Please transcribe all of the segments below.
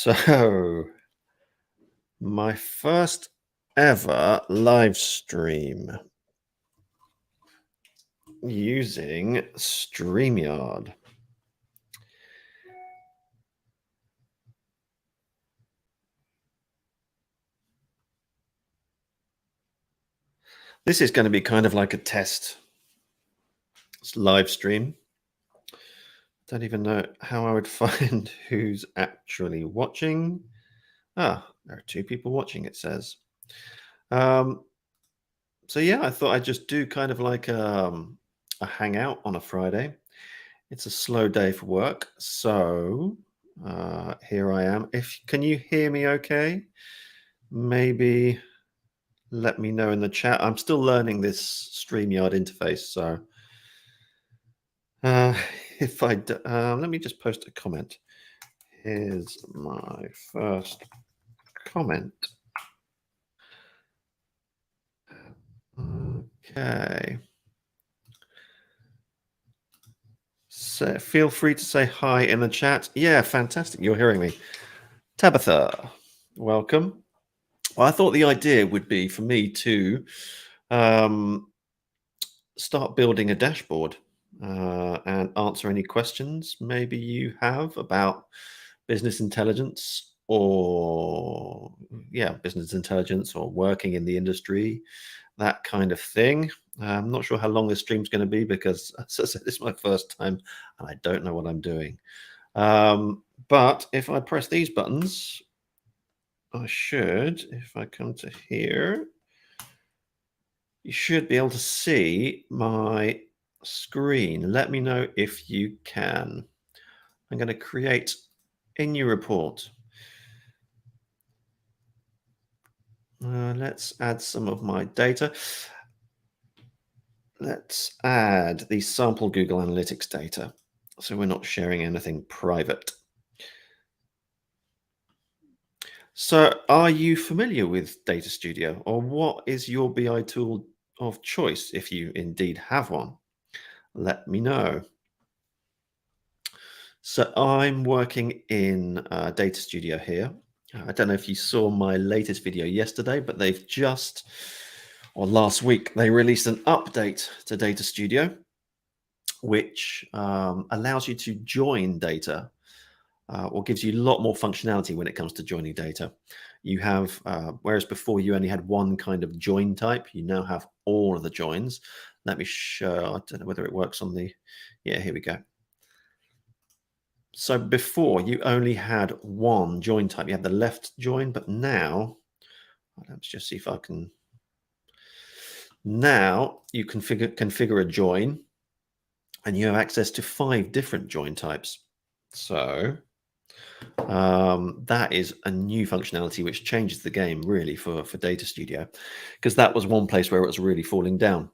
So, my first ever live stream using StreamYard. This is going to be kind of like a test live stream. Don't even know how I would find who's actually watching. Ah, there are two people watching, it says. So yeah, I thought I'd just do kind of like a hangout on a Friday. It's a slow day for work, so here I am. If can you hear me okay? Maybe let me know in the chat. I'm still learning this StreamYard interface, so uh, if let me just post a comment. Here's my first comment. Okay. So feel free to say hi in the chat. Yeah, fantastic. You're hearing me. Tabitha, welcome. Well, I thought the idea would be for me to start building a dashboard and answer any questions maybe you have about business intelligence or business intelligence or working in the industry, that kind of thing. I'm not sure how long this stream's going to be because, as I said, this is my first time and I don't know what I'm doing. But if I press these buttons, I should, if I come to here, you should be able to see my screen. Let me know if you can. I'm going to create a new report. Let's add some of my data. Let's add the sample Google Analytics data, so we're not sharing anything private. So are you familiar with Data Studio, or what is your BI tool of choice if you indeed have one? Let me know. So I'm working in Data Studio here. I don't know if you saw my latest video yesterday, but they've just, or last week, they released an update to Data Studio, which allows you to join data or gives you a lot more functionality when it comes to joining data. You have, whereas before you only had one kind of join type, you now have all of the joins. Let me show, I don't know whether it works on the, yeah, here we go. So before you only had one join type, you had the left join, but now, let's just see if I can, now you configure a join and you have access to 5 different join types. So that is a new functionality which changes the game really for Data Studio, because that was one place where it was really falling down.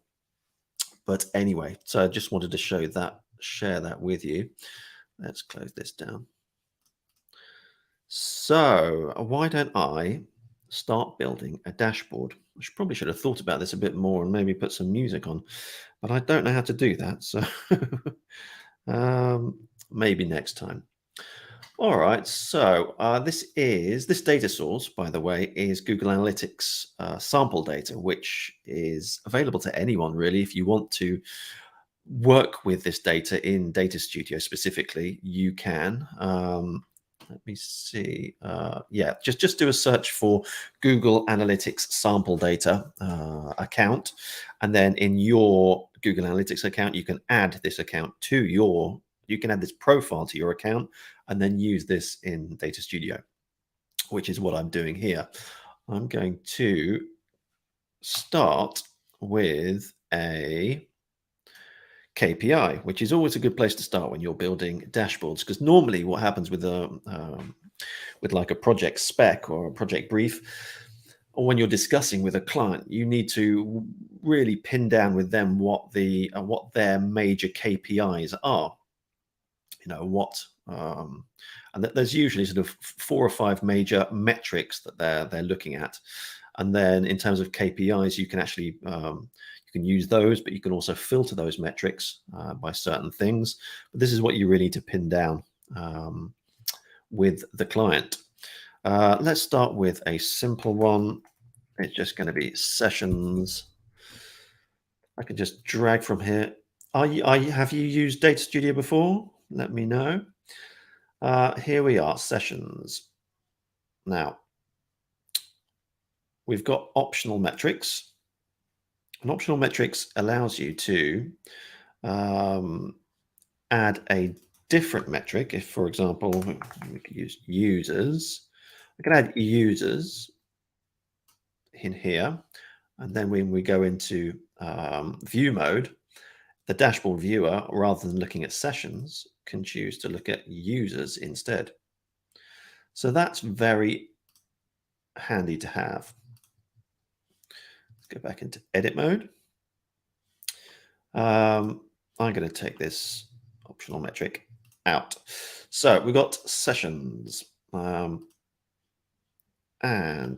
But anyway, so I just wanted to share that with you. Let's close this down. So why don't I start building a dashboard? Probably should have thought about this a bit more and maybe put some music on, but I don't know how to do that. So maybe next time. All right, so this data source, by the way, is Google Analytics sample data, which is available to anyone really. If you want to work with this data in Data Studio specifically, you can. Let me see. Yeah, just do a search for Google Analytics sample data account, and then in your Google Analytics account, you can add this account to your. You can add this profile to your account, and then use this in Data Studio, which is what I'm doing here. I'm going to start with a KPI, which is always a good place to start when you're building dashboards, because normally what happens with like a project spec or a project brief, or when you're discussing with a client, you need to really pin down with them what their major KPIs are. You know what, and there's usually sort of 4 or 5 major metrics that they're looking at, and then in terms of KPIs, you can actually you can use those, but you can also filter those metrics by certain things. But this is what you really need to pin down with the client. Let's start with a simple one. It's just going to be sessions. I can just drag from here. Have you used Data Studio before? Let me know. Here we are, sessions. Now, we've got optional metrics. And optional metrics allows you to add a different metric. If, for example, we could use users, I can add users in here. And then when we go into view mode, the dashboard viewer, rather than looking at sessions, can choose to look at users instead. So that's very handy to have. Let's go back into edit mode. I'm going to take this optional metric out. So we've got sessions. And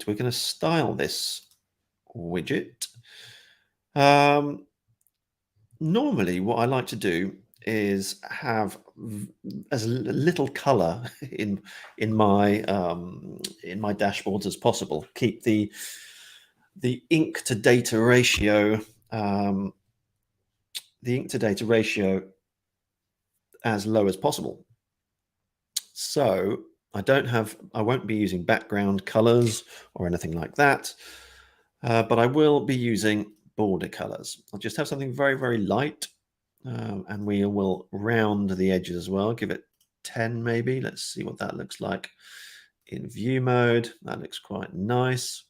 we're going to style this widget. Normally, what I like to do is have as little color in my dashboards as possible. Keep the ink to data ratio as low as possible. So I won't be using background colors or anything like that, but I will be using border colors. I'll just have something very, very light, and we will round the edges as well. Give it 10 maybe. Let's see what that looks like in view mode. That looks quite nice.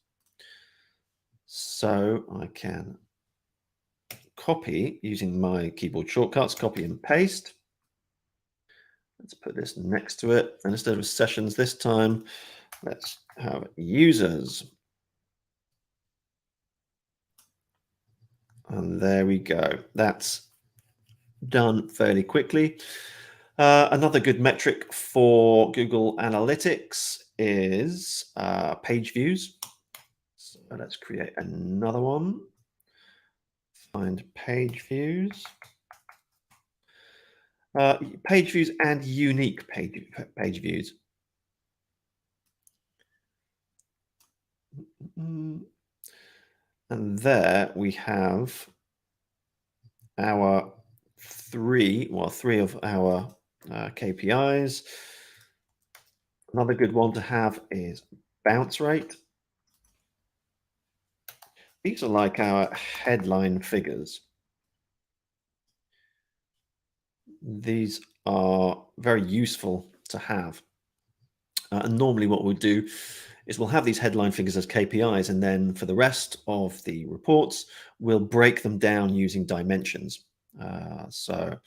So I can copy using my keyboard shortcuts, copy and paste. Let's put this next to it. And instead of sessions this time, let's have users. And there we go. That's done fairly quickly. Another good metric for Google Analytics is page views. So let's create another one. Find page views. Page views and unique page views. And there we have our three of our KPIs. Another good one to have is bounce rate. These are like our headline figures. These are very useful to have. And normally what we'll do is we'll have these headline figures as KPIs, and then for the rest of the reports, we'll break them down using dimensions. So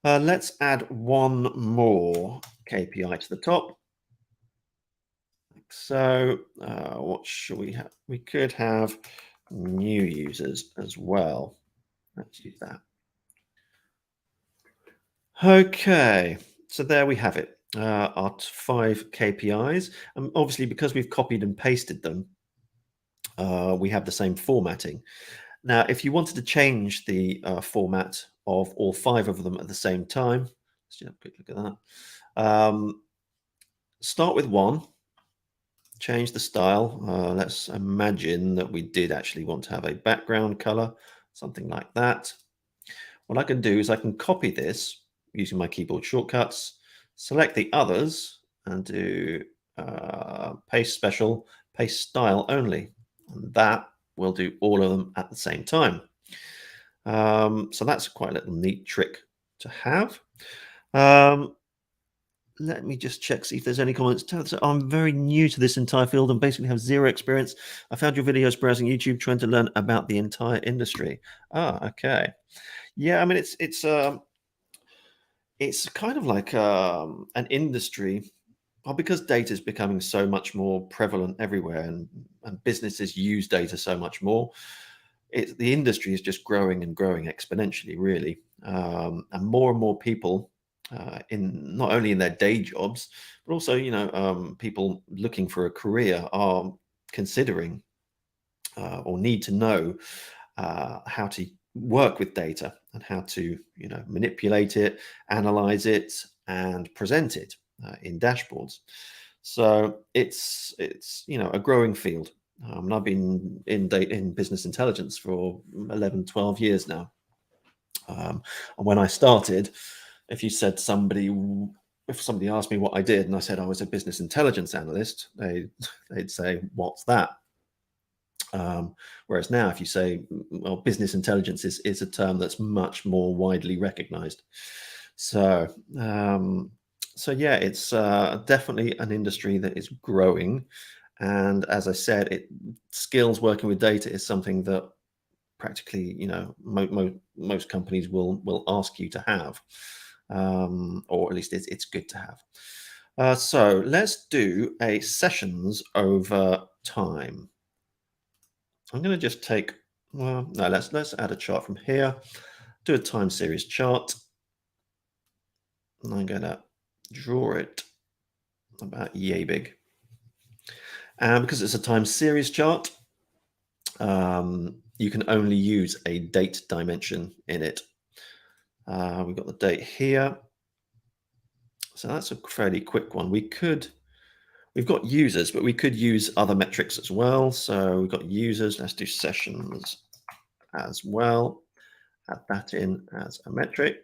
let's add one more KPI to the top. So what should we have? We could have new users as well. Let's use that. Okay, so there we have it. Our 5 KPIs. And obviously, because we've copied and pasted them, we have the same formatting. Now, if you wanted to change the format of all 5 of them at the same time, let's just have a quick look at that. Start with one, change the style. Let's imagine that we did actually want to have a background color, something like that. What I can do is I can copy this using my keyboard shortcuts, select the others, and do paste special, paste style only. And that will do all of them at the same time. So that's quite a little neat trick to have. Let me just check, see if there's any comments. So I'm very new to this entire field and basically have zero experience. I found your videos browsing YouTube trying to learn about the entire industry. Okay. Yeah, I mean, it's kind of like an industry, well, because data is becoming so much more prevalent everywhere, and businesses use data so much more. The industry is just growing and growing exponentially, really, and more people, in not only in their day jobs, but also people looking for a career are considering or need to know how to work with data and how to manipulate it, analyze it, and present it in dashboards. So it's a growing field. And I've been in business intelligence for 11, 12 years now. And when I started, if you said if somebody asked me what I did and I said I was a business intelligence analyst, they'd say, "What's that?" Whereas now, if you say, well, business intelligence is a term that's much more widely recognized. So, yeah, it's definitely an industry that is growing. And as I said, skills working with data is something that practically, most companies will ask you to have, or at least it's good to have. So let's do a sessions over time. I'm going to just take, well, no, let's add a chart from here, do a time series chart. And I'm going to draw it about yay big. And because it's a time series chart, you can only use a date dimension in it. We've got the date here. So that's a fairly quick one. We've got users, but we could use other metrics as well. So we've got users, let's do sessions as well. Add that in as a metric.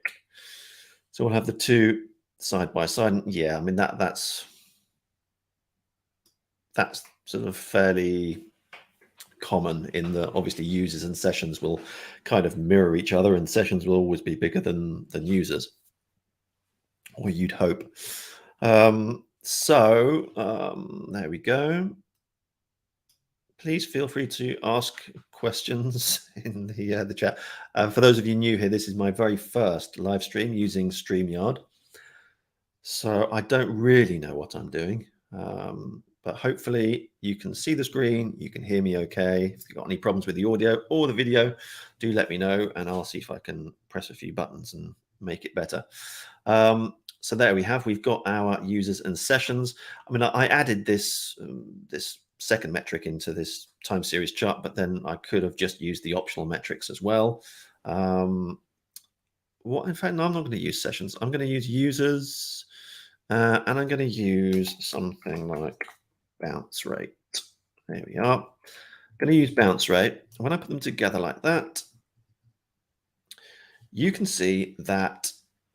So we'll have the two side by side. Yeah, I mean that's sort of fairly common in that obviously users and sessions will kind of mirror each other, and sessions will always be bigger than users, or you'd hope. There we go. Please feel free to ask questions in the chat. For those of you new here, this is my very first live stream using StreamYard. So I don't really know what I'm doing, but hopefully you can see the screen, you can hear me okay. If you've got any problems with the audio or the video, do let me know and I'll see if I can press a few buttons and make it better. So there we've got our users and sessions. I mean, I added this second metric into this time series chart, but then I could have just used the optional metrics as well. In fact, no, I'm not going to use sessions. I'm going to use users, and I'm going to use something like bounce rate. There we are. I'm going to use bounce rate. When I put them together like that, you can see that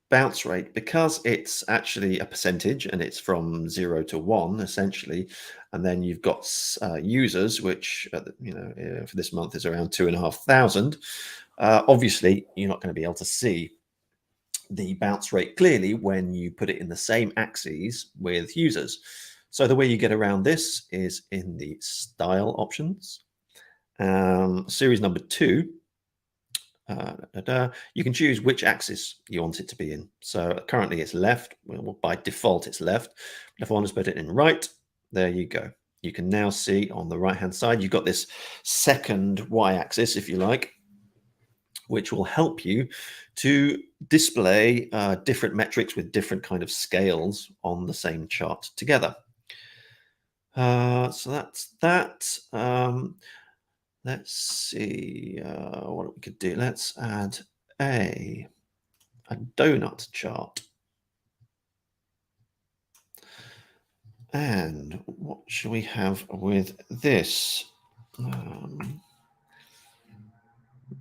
bounce rate, because it's actually a percentage and it's from 0 to 1 essentially, and then you've got users, which for this month is around 2,500. Obviously, you're not going to be able to see the bounce rate clearly when you put it in the same axes with users. So the way you get around this is in the style options. Series number 2. You can choose which axis you want it to be in. So currently it's left. Well, by default it's left. If I want to put it in right, there you go. You can now see on the right hand side you've got this second y-axis, if you like, which will help you to display different metrics with different kind of scales on the same chart together. So that's that. Let's see what we could do. Let's add a donut chart. And what should we have with this?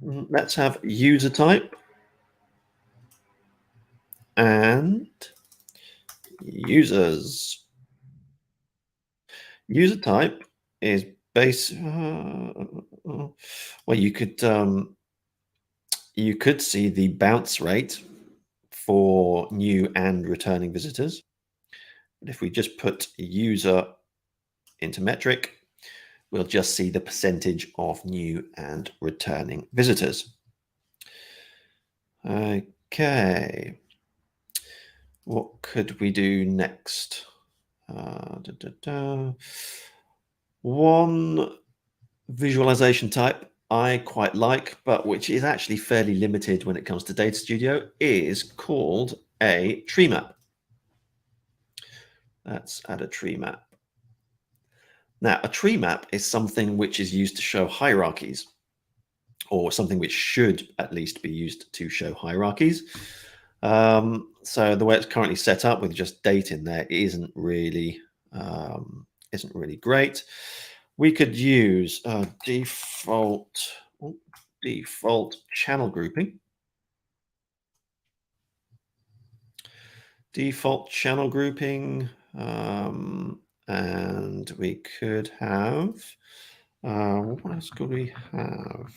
Let's have user type and users. User type is base. Well, you could see the bounce rate for new and returning visitors. But if we just put user into metric, we'll just see the percentage of new and returning visitors. Okay. What could we do next? One visualization type I quite like, but which is actually fairly limited when it comes to Data Studio, is called a tree map. Let's add a tree map. Now, a tree map is something which is used to show hierarchies, or something which should at least be used to show hierarchies. So the way it's currently set up with just date in there isn't really isn't really great. We could use default channel grouping. Default channel grouping, and we could have, what else could we have?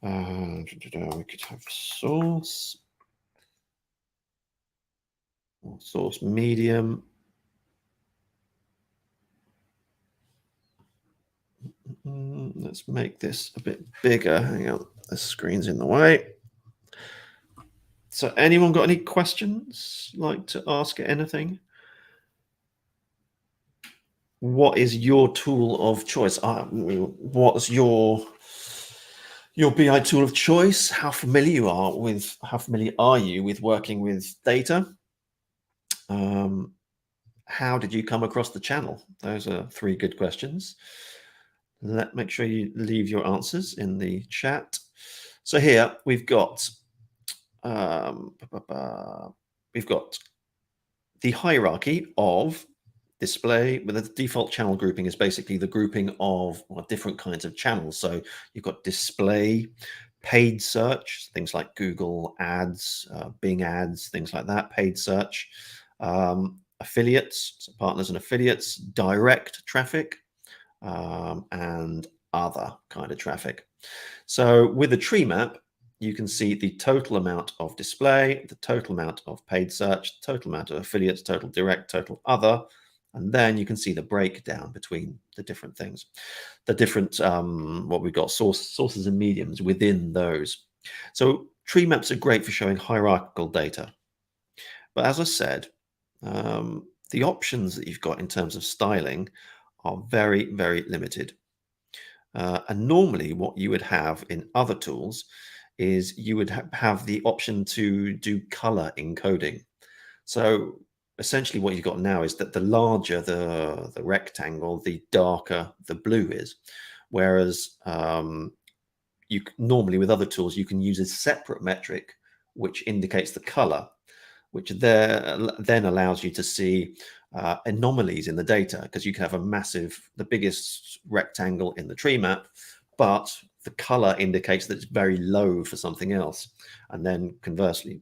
We could have source, or source medium. Let's make this a bit bigger. Hang on, the screen's in the way. So anyone got any questions? Like to ask anything? What is your tool of choice? What's your BI tool of choice? How familiar are you with working with data? How did you come across the channel? Those are 3 good questions. Make sure you leave your answers in the chat. So here we've got the hierarchy of display, with the default channel grouping is basically the grouping of different kinds of channels. So you've got display, paid search, things like Google ads, Bing ads, things like that, paid search, affiliates, so partners and affiliates, direct traffic, and other kind of traffic. So with the tree map, you can see the total amount of display, the total amount of paid search, total amount of affiliates, total direct, total other, and then you can see the breakdown between the different things, the different, what we've got, sources and mediums within those. So tree maps are great for showing hierarchical data. But as I said, the options that you've got in terms of styling are very, very limited. And normally what you would have in other tools is you would have the option to do color encoding. So essentially what you've got now is that the larger the rectangle, the darker the blue is. Whereas you normally with other tools, you can use a separate metric which indicates the color, which then allows you to see anomalies in the data, because you can have the biggest rectangle in the tree map, but the color indicates that it's very low for something else. And then inversely,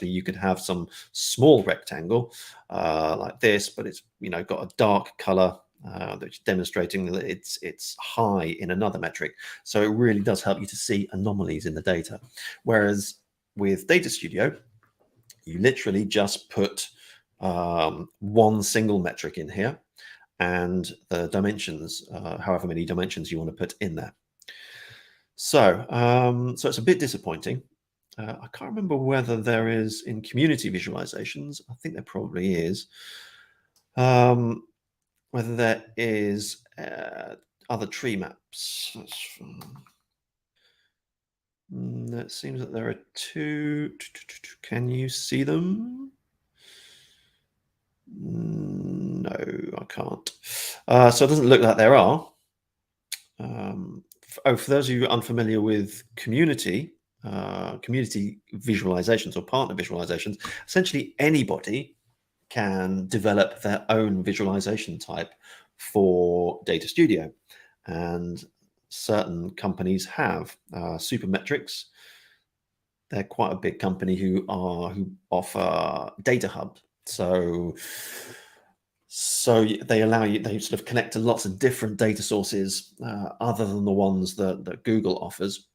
you could have some small rectangle like this, but it's got a dark color that's demonstrating that it's high in another metric. So it really does help you to see anomalies in the data. Whereas with Data Studio, you literally just put one single metric in here and the dimensions, however many dimensions you want to put in there. So, so it's a bit disappointing. I can't remember whether there is in community visualizations. I think there probably is. Whether there is other tree maps. It seems that there are 2. Can you see them? No, I can't. So it doesn't look like there are. For those of you unfamiliar with community visualizations or partner visualizations, essentially anybody can develop their own visualization type for Data Studio, and certain companies have Supermetrics. They're quite a big company who offer Data Hub. So they allow you, they sort of connect to lots of different data sources other than the ones that Google offers.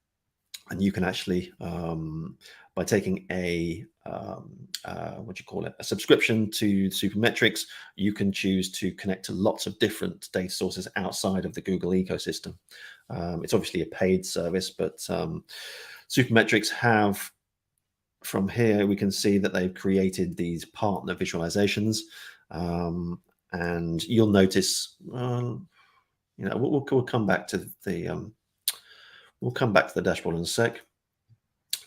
And you can actually, by taking a subscription to Supermetrics, you can choose to connect to lots of different data sources outside of the Google ecosystem. It's obviously a paid service, but Supermetrics have, from here, we can see that they've created these partner visualizations. And you'll notice, we'll come back to the dashboard in a sec.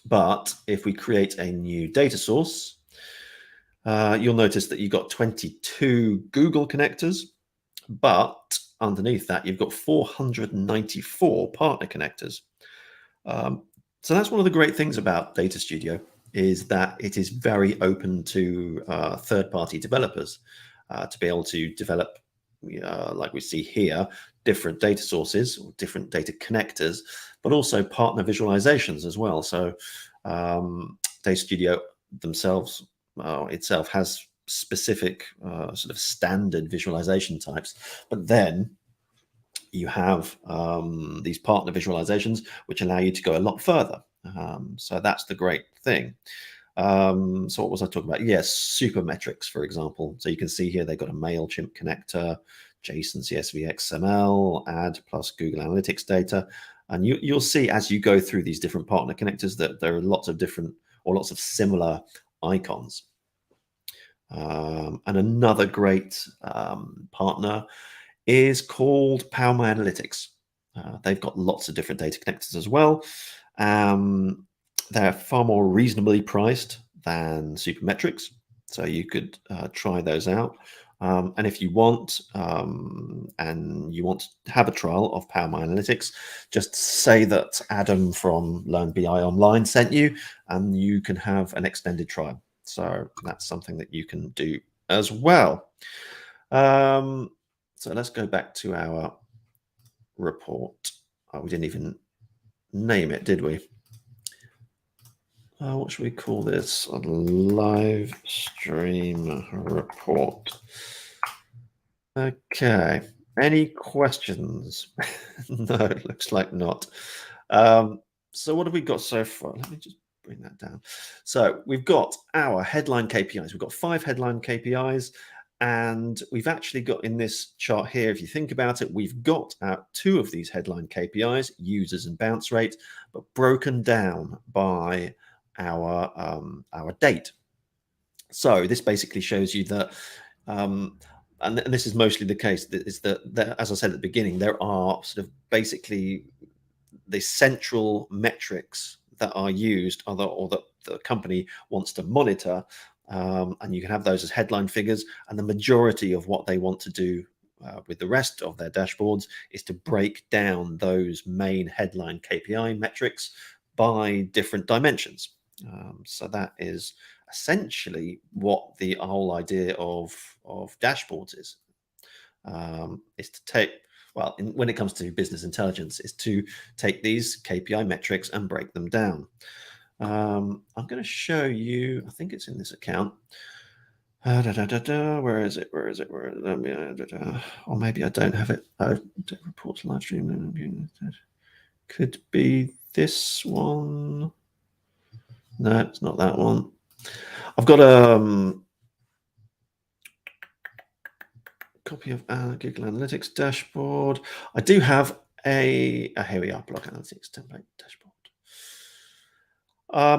But if we create a new data source, you'll notice that you've got 22 Google connectors, but underneath that, you've got 494 partner connectors. So that's one of the great things about Data Studio, is that it is very open to third-party developers. to be able to develop, like we see here, different data sources, or different data connectors, but also partner visualizations as well. So Data Studio themselves itself has specific sort of standard visualization types, but then you have these partner visualizations which allow you to go a lot further. So that's the great thing. So what was I talking about? Yes, supermetrics, for example. So you can see here they've got a MailChimp connector, JSON, CSV, XML, add plus Google Analytics data. And you'll see as you go through these different partner connectors that there are lots of different or lots of similar icons. And another great partner is called Power My Analytics. They've got lots of different data connectors as well. They're far more reasonably priced than Supermetrics, so you could try those out. And if you want, and you want to have a trial of Power My Analytics, just say that Adam from Learn BI Online sent you, and you can have an extended trial. So that's something that you can do as well. So let's go back to our report. Oh, we didn't even name it, did we? What should we call this? A live stream report. Okay. Any questions? No, it looks like not. So what have we got so far? Let me just bring that down. So we've got our headline KPIs. We've got 5 headline KPIs. And we've actually got in this chart here, if you think about it, we've got 2 of these headline KPIs, users and bounce rate, but broken down by our date. So this basically shows you that, and this is mostly the case, is that, as I said at the beginning, there are sort of basically the central metrics that are used or that the company wants to monitor. And you can have those as headline figures, and the majority of what they want to do with the rest of their dashboards is to break down those main headline KPI metrics by different dimensions. So that is essentially what the whole idea of dashboards is to take, well, when it comes to business intelligence, is to take these KPI metrics and break them down. I'm going to show you, I think it's in this account. Where is it? Or maybe I don't have it. Reports live stream. Could be this one. No, it's not that one. I've got a copy of our Google Analytics dashboard. I do have here we are, Blog Analytics template dashboard.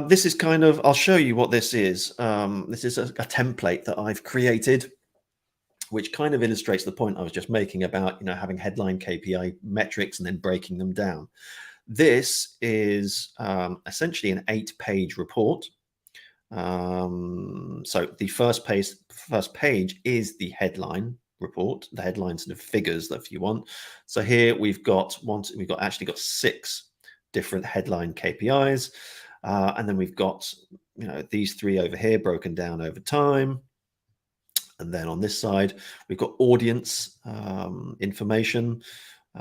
This is kind of, I'll show you what this is. This is a template that I've created, which kind of illustrates the point I was just making about, having headline KPI metrics and then breaking them down. This is essentially an 8-page report. So the first page is the headline report, the headline sort of figures that if you want. So here we've actually got 6 different headline KPIs. And then we've got, these 3 over here broken down over time. And then on this side, we've got audience information,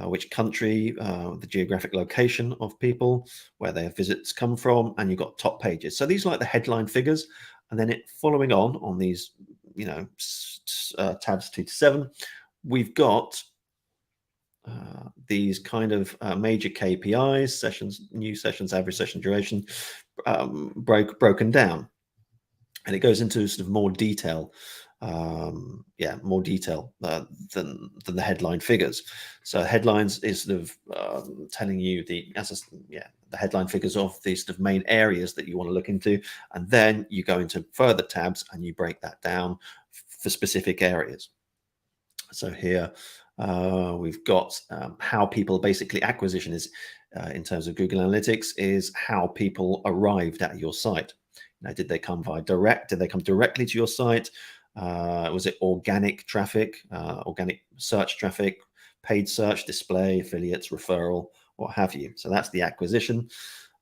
which country, the geographic location of people, where their visits come from, and you've got top pages. So these are like the headline figures. And then following on these, tabs 2 to 7, we've got these kind of major KPIs, sessions, new sessions, average session duration, broken down, and it goes into sort of more detail, more detail than the headline figures. So headlines is sort of telling you the headline figures of these sort of main areas that you want to look into, and then you go into further tabs and you break that down for specific areas. So here we've got how people, basically acquisition is in terms of Google Analytics, is how people arrived at your site. Did they come via direct? Did they come directly to your site? Was it organic traffic, organic search traffic, paid search, display, affiliates, referral, what have you? So that's the acquisition.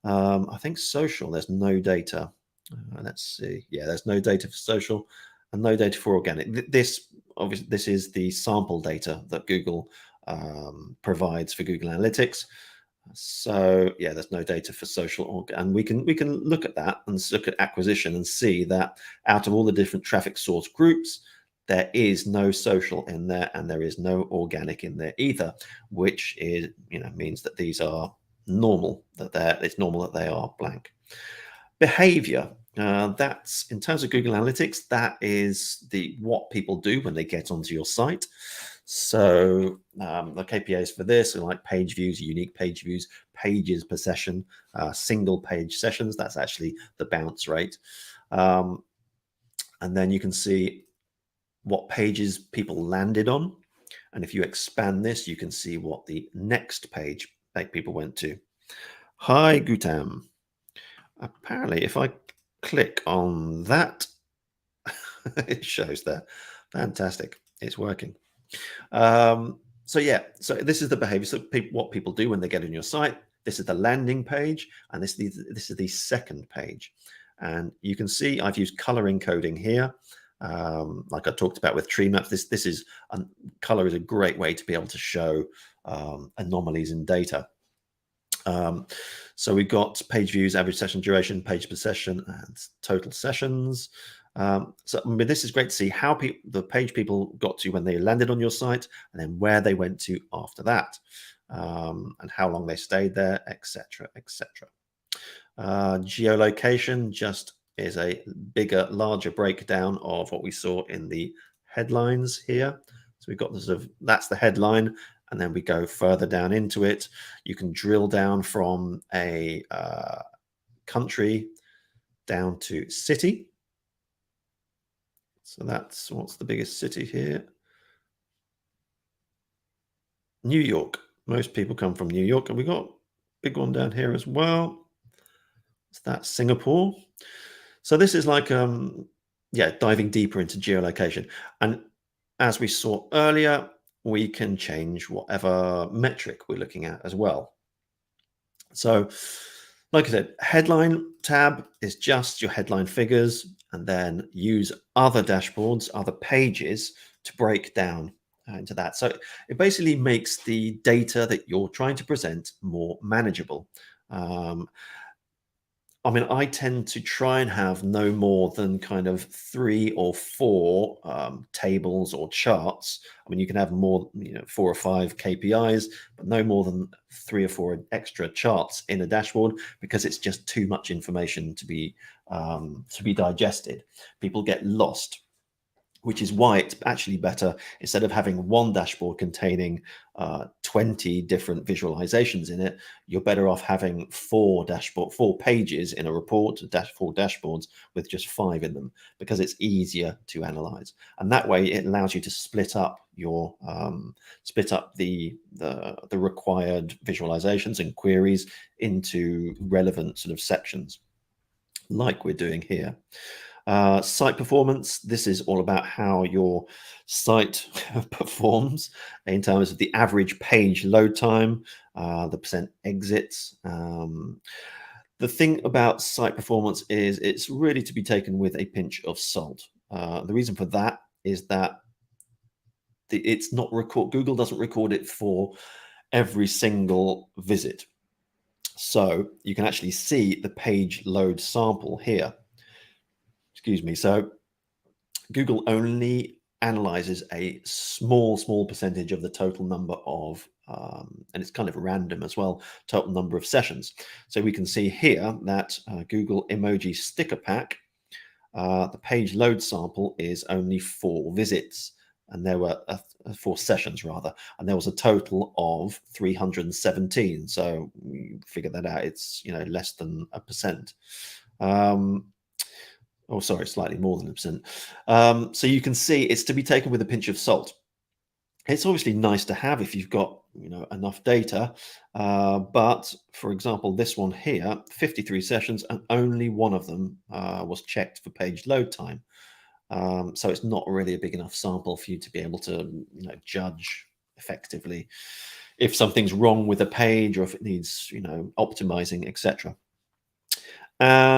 I think social, there's no data. Let's see. Yeah, there's no data for social. and no data for organic. This obviously this is the sample data that Google provides for Google Analytics. So yeah, there's no data for social, and we can look at that and look at acquisition and see that out of all the different traffic source groups, there is no social in there, and there is no organic in there either, which is means that these are normal, it's normal that they are blank. Behavior. That's in terms of Google Analytics, that is what people do when they get onto your site. So the KPIs for this are like page views, unique page views, pages per session, single page sessions. That's actually the bounce rate. And then you can see what pages people landed on. And if you expand this, you can see what the next page people went to. Hi, Gutam. Apparently, if I click on that, it shows there. Fantastic. It's working. So yeah, so this is the behavior. So what people do when they get on your site. This is the landing page, and this is the second page. And you can see I've used color encoding here. Like I talked about with tree maps, this is color is a great way to be able to show anomalies in data. So we've got page views, average session duration, page per session, and total sessions. So I mean, this is great to see how the page people got to when they landed on your site, and then where they went to after that, and how long they stayed there, etc., etc. Geolocation just is a bigger, larger breakdown of what we saw in the headlines here. So we've got the sort of, that's the headline, and then we go further down into it. You can drill down from a country down to city. So that's what's the biggest city here? New York. Most people come from New York, and we got a big one down here as well. Is that Singapore? So this is like diving deeper into geolocation. And as we saw earlier, we can change whatever metric we're looking at as well. So like I said, headline tab is just your headline figures, and then use other dashboards, other pages to break down into that. So it basically makes the data that you're trying to present more manageable. I mean, I tend to try and have no more than kind of 3 or 4 tables or charts. I mean, you can have more, 4 or 5 KPIs, but no more than 3 or 4 extra charts in a dashboard, because it's just too much information to be digested. People get lost, which is why it's actually better, instead of having one dashboard containing 20 different visualizations in it, you're better off having 4 pages in a report, 4 dashboards with just 5 in them, because it's easier to analyze. And that way it allows you to split up your the required visualizations and queries into relevant sort of sections, like we're doing here. Site performance. This is all about how your site performs in terms of the average page load time, the percent exits. The thing about site performance is it's really to be taken with a pinch of salt. The reason for that is that it's not Google doesn't record it for every single visit. So you can actually see the page load sample here. Excuse me. So Google only analyzes a small percentage of the total number of, and it's kind of random as well, total number of sessions. So we can see here that Google emoji sticker pack, the page load sample is only 4 visits, and there were 4 sessions rather, and there was a total of 317. So we figure that out. It's less than 1%. Oh, sorry, slightly more than 1%. So you can see it's to be taken with a pinch of salt. It's obviously nice to have if you've got enough data, but for example, this one here, 53 sessions, and only one of them was checked for page load time. So it's not really a big enough sample for you to be able to judge effectively if something's wrong with a page, or if it needs optimizing, etc.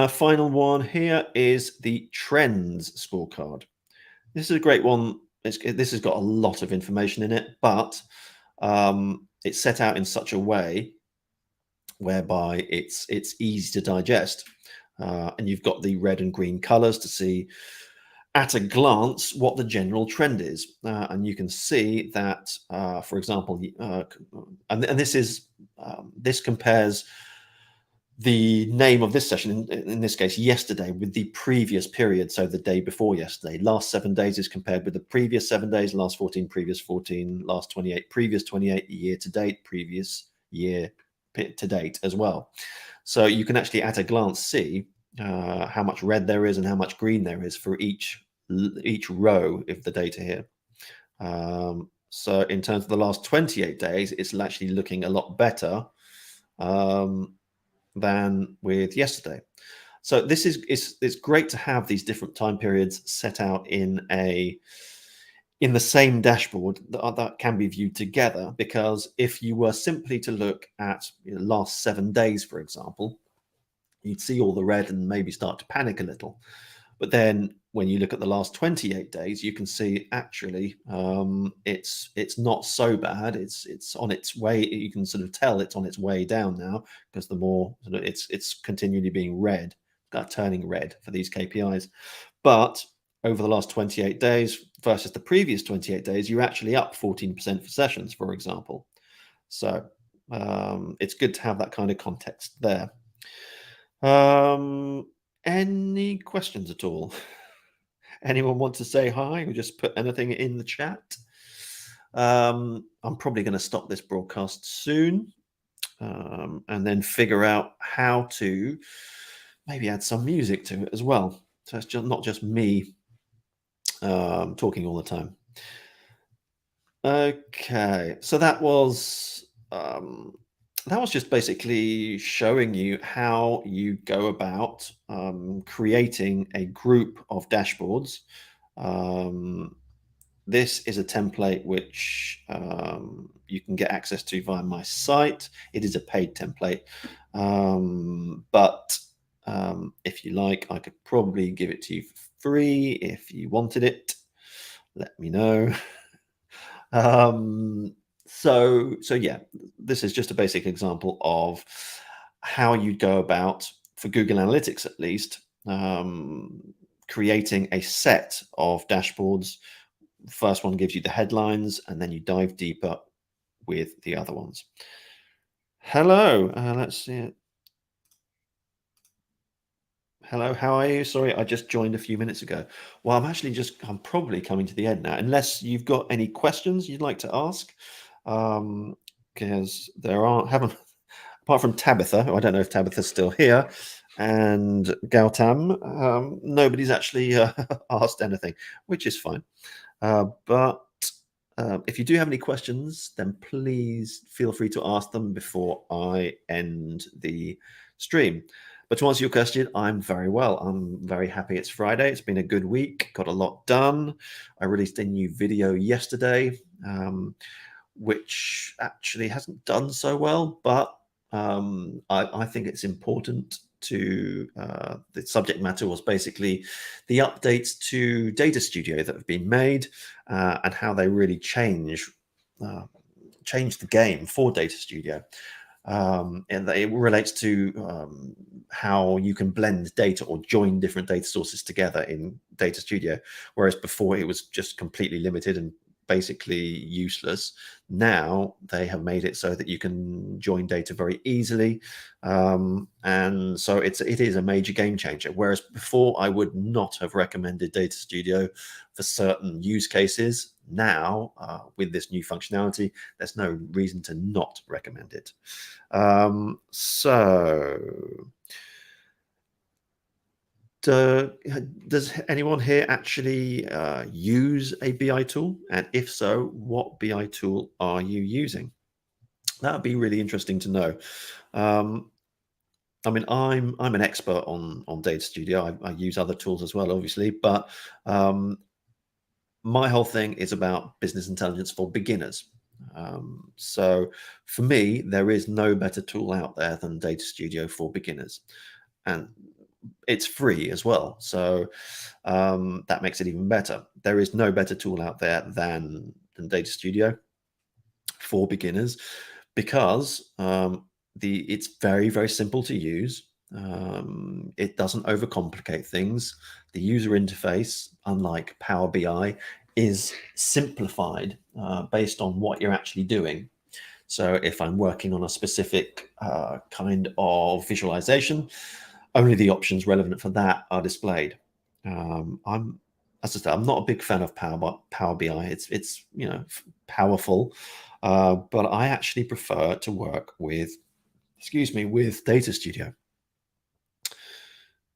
Final one here is the trends scorecard. this is a great one. This has got a lot of information in it, but it's set out in such a way whereby it's easy to digest. And you've got the red and green colors to see at a glance what the general trend is. And you can see that, for example, and this compares the name of this session, in this case, yesterday, with the previous period, so the day before yesterday. Last 7 days is compared with the previous 7 days, last 14, previous 14, last 28, previous 28, year to date, previous year to date as well. So you can actually, at a glance, see how much red there is and how much green there is for each row of the data here. So in terms of the last 28 days, it's actually looking a lot better than with yesterday. So this is it's great to have these different time periods set out in the same dashboard that can be viewed together, because if you were simply to look at the last 7 days, for example, you'd see all the red and maybe start to panic a little. But then when you look at the last 28 days, you can see actually it's not so bad. It's on its way. You can sort of tell it's on its way down now, because the more it's continually being red, turning red for these KPIs. But over the last 28 days versus the previous 28 days, you're actually up 14% for sessions, for example. So it's good to have that kind of context there. Any questions at all? Anyone want to say hi or just put anything in the chat? I'm probably going to stop this broadcast soon and then figure out how to maybe add some music to it as well. So it's just not just me talking all the time. Okay, so that was just basically showing you how you go about creating a group of dashboards. This is a template which you can get access to via my site. It is a paid template, but if you like, I could probably give it to you for free if you wanted it. Let me know. So yeah, this is just a basic example of how you go about, for Google Analytics at least, creating a set of dashboards. First one gives you the headlines, and then you dive deeper with the other ones. Hello, let's see it. Hello, how are you? Sorry, I just joined a few minutes ago. Well, I'm probably coming to the end now, unless you've got any questions you'd like to ask. Because haven't, apart from Tabitha, who I don't know if Tabitha's still here, and Gautam, nobody's actually asked anything, which is fine. But if you do have any questions, then please feel free to ask them before I end the stream. But to answer your question, I'm very well. I'm very happy it's Friday. It's been a good week, got a lot done. I released a new video yesterday, which actually hasn't done so well, but I think it's important to, the subject matter was basically the updates to Data Studio that have been made and how they really change the game for Data Studio. And it relates to how you can blend data or join different data sources together in Data Studio, whereas before it was just completely limited and basically useless. Now they have made it so that you can join data very easily, and so it is a major game changer. Whereas before I would not have recommended Data Studio for certain use cases. Now with this new functionality, there's no reason to not recommend it. So does anyone here actually use a BI tool? And if so, what BI tool are you using? That would be really interesting to know. I mean, I'm an expert on Data Studio. I use other tools as well, obviously, but my whole thing is about business intelligence for beginners. So for me, there is no better tool out there than Data Studio for beginners. And it's free as well. So that makes it even better. There is no better tool out there than Data Studio for beginners because it's very, very simple to use. It doesn't overcomplicate things. The user interface, unlike Power BI, is simplified based on what you're actually doing. So if I'm working on a specific kind of visualization, only the options relevant for that are displayed. I'm, as I said, I'm not a big fan of Power BI. It's powerful, but I actually prefer to work with, excuse me, with Data Studio.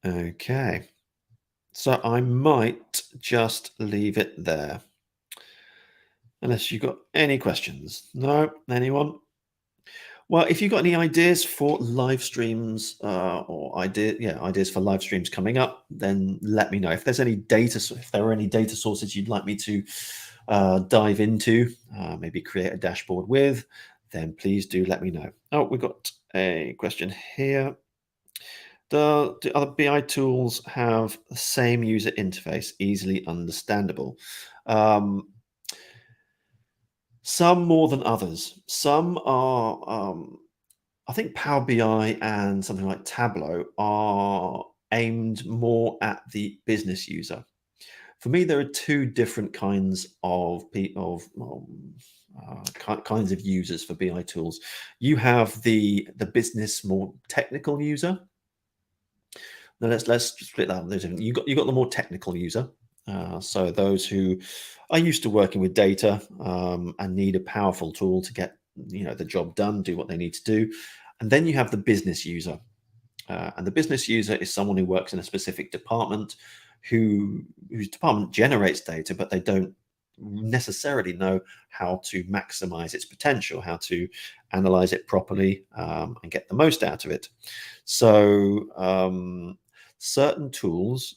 Okay, so I might just leave it there, unless you've got any questions. No, anyone? Well, if you've got any ideas for live streams or ideas for live streams coming up, then let me know. If there's any if there are any data sources you'd like me to dive into, maybe create a dashboard with, then please do let me know. Oh, we've got a question here. Do other BI tools have the same user interface, easily understandable? Some more than others. Some are, I think Power BI and something like Tableau are aimed more at the business user. For me, there are two different kinds of kinds of users for BI tools. You have the business, more technical user. Now let's split that. You got the more technical user. So those who are used to working with data and need a powerful tool to get the job done, do what they need to do. And then you have the business user. And the business user is someone who works in a specific department whose department generates data, but they don't necessarily know how to maximize its potential, how to analyze it properly and get the most out of it. So certain tools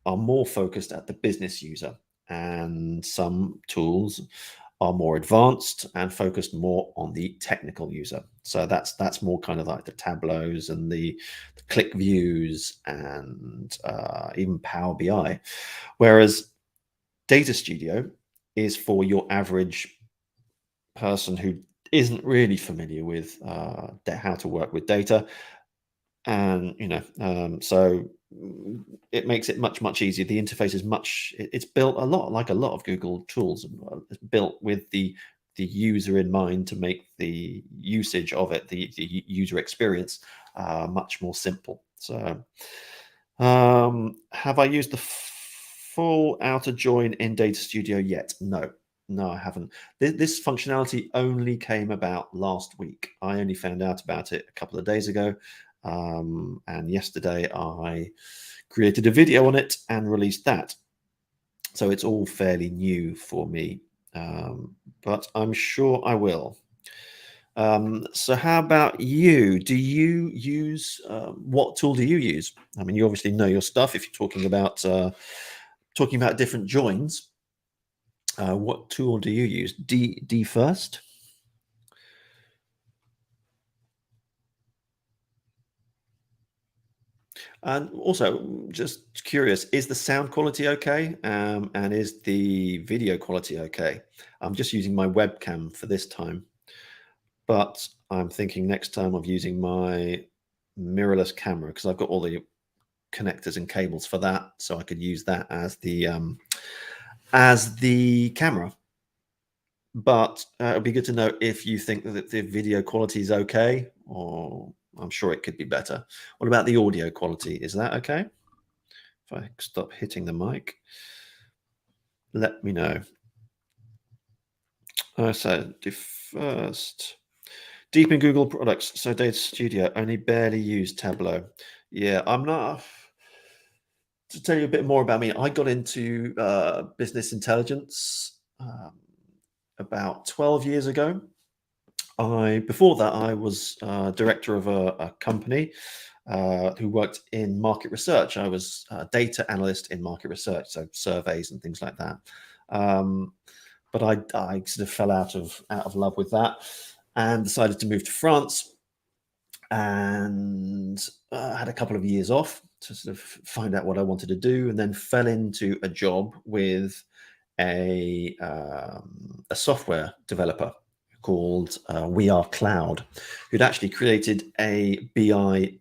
are more focused at the business user, and some tools are more advanced and focused more on the technical user. So that's more kind of like the Tableaus and the click views and even Power BI. Whereas Data Studio is for your average person who isn't really familiar with how to work with data, and so it makes it much easier. The interface is it's built a lot like a lot of Google tools. It's built with the user in mind to make the usage of it, the user experience, much more simple. So have I used the full outer join in Data Studio yet? No, I haven't. This functionality only came about last week. I only found out about it a couple of days ago. And yesterday I created a video on it and released that. So it's all fairly new for me, but I'm sure I will. So how about you? Do you use, what tool do you use? I mean, you obviously know your stuff if you're talking about different joins. What tool do you use? D first? And also, just curious, is the sound quality okay? And is the video quality okay? I'm just using my webcam for this time, but I'm thinking next time of using my mirrorless camera because I've got all the connectors and cables for that, so I could use that as the camera. But it'd be good to know if you think that the video quality is okay, or I'm sure it could be better. What about the audio quality? Is that okay? If I stop hitting the mic, let me know. So the first, deep in Google products. So Data Studio only barely use Tableau. Yeah, I'm not. To tell you a bit more about me, I got into business intelligence about 12 years ago. Before that, I was director of a company who worked in market research. I was a data analyst in market research, so surveys and things like that. But I sort of fell out of love with that and decided to move to France, and had a couple of years off. to sort of find out what I wanted to do, and then fell into a job with a software developer called We Are Cloud, who'd actually created a BI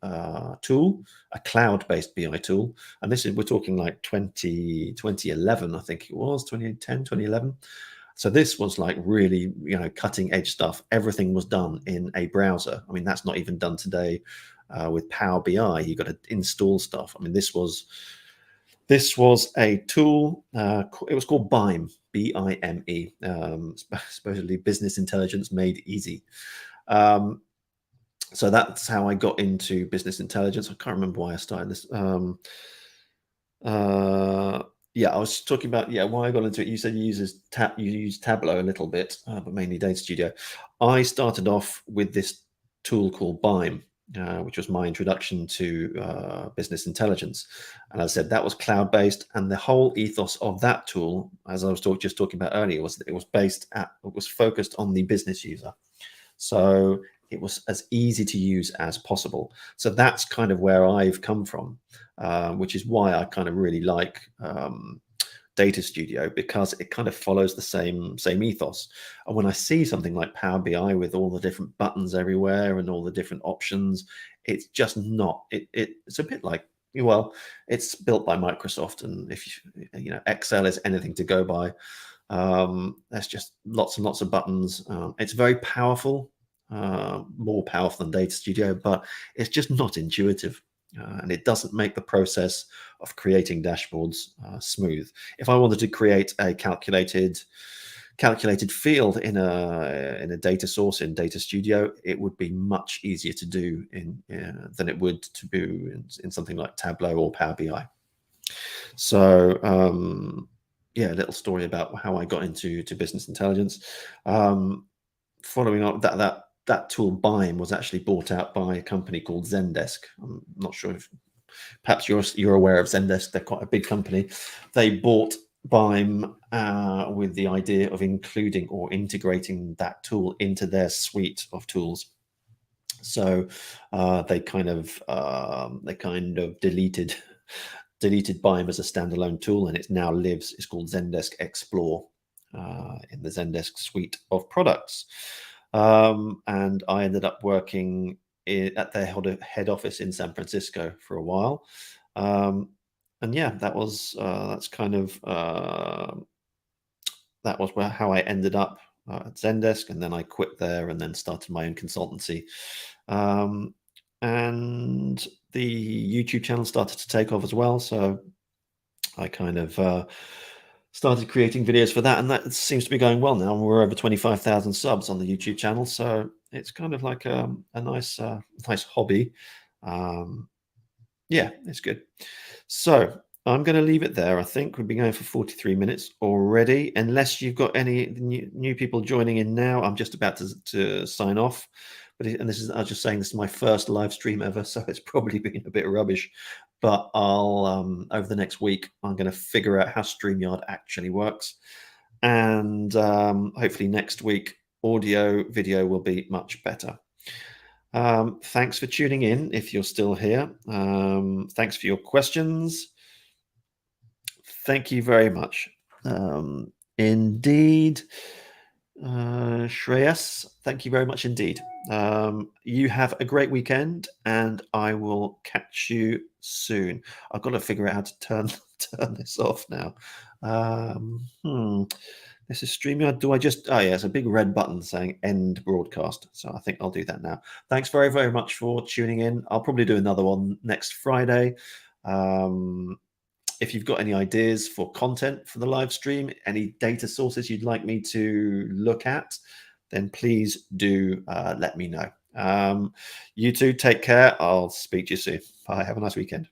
tool, a cloud-based BI tool. And this is, we're talking like 2011, I think it was, 2010, 2011. So this was like really, cutting edge stuff. Everything was done in a browser. I mean, that's not even done today with Power BI. You got to install stuff. I mean, this was a tool. It was called BIME, BIME, supposedly business intelligence made easy. So that's how I got into business intelligence. I can't remember why I started this. Yeah, I was talking about why I got into it. You said you use Tableau a little bit, but mainly Data Studio. I started off with this tool called BIME, which was my introduction to business intelligence. And as I said, that was cloud-based, and the whole ethos of that tool, as I was just talking about earlier, was that it was focused on the business user. So it was as easy to use as possible. So that's kind of where I've come from, which is why I kind of really like Data Studio, because it kind of follows the same ethos. And when I see something like Power BI with all the different buttons everywhere and all the different options, it's just not. It's a bit like, well, it's built by Microsoft, and if Excel is anything to go by, there's just lots and lots of buttons. It's very powerful, more powerful than Data Studio, but it's just not intuitive. And it doesn't make the process of creating dashboards smooth. If I wanted to create a calculated field in a data source in Data Studio, it would be much easier to do than it would to do in something like Tableau or Power BI. So a little story about how I got into business intelligence. Following up, that tool BIME was actually bought out by a company called Zendesk. I'm not sure if perhaps you're aware of Zendesk. They're quite a big company. They bought BIME with the idea of including or integrating that tool into their suite of tools. So they kind of deleted BIME as a standalone tool, and it now lives. It's called Zendesk Explore in the Zendesk suite of products. And I ended up working at their head office in San Francisco for a while. And that was how I ended up at Zendesk, and then I quit there and then started my own consultancy. And the YouTube channel started to take off as well, so I kind of started creating videos for that, and that seems to be going well now. We're over 25,000 subs on the YouTube channel, so it's kind of like a nice hobby. It's good. So I'm going to leave it there. I think we've been going for 43 minutes already. Unless you've got any new people joining in now, I'm just about to sign off. I was just saying, this is my first live stream ever, so it's probably been a bit rubbish. But I'll over the next week, I'm going to figure out how StreamYard actually works, and hopefully next week, audio video will be much better. Thanks for tuning in. If you're still here, thanks for your questions. Thank you very much. Indeed. Shreyas, thank you very much indeed. You have a great weekend, and I will catch you soon. I've got to figure out how to turn this off now. This is StreamYard. Do I just... Oh, yeah, it's a big red button saying end broadcast. So I think I'll do that now. Thanks very, very much for tuning in. I'll probably do another one next Friday. If you've got any ideas for content for the live stream, any data sources you'd like me to look at, then please do let me know. You too, take care. I'll speak to you soon. Bye. Have a nice weekend.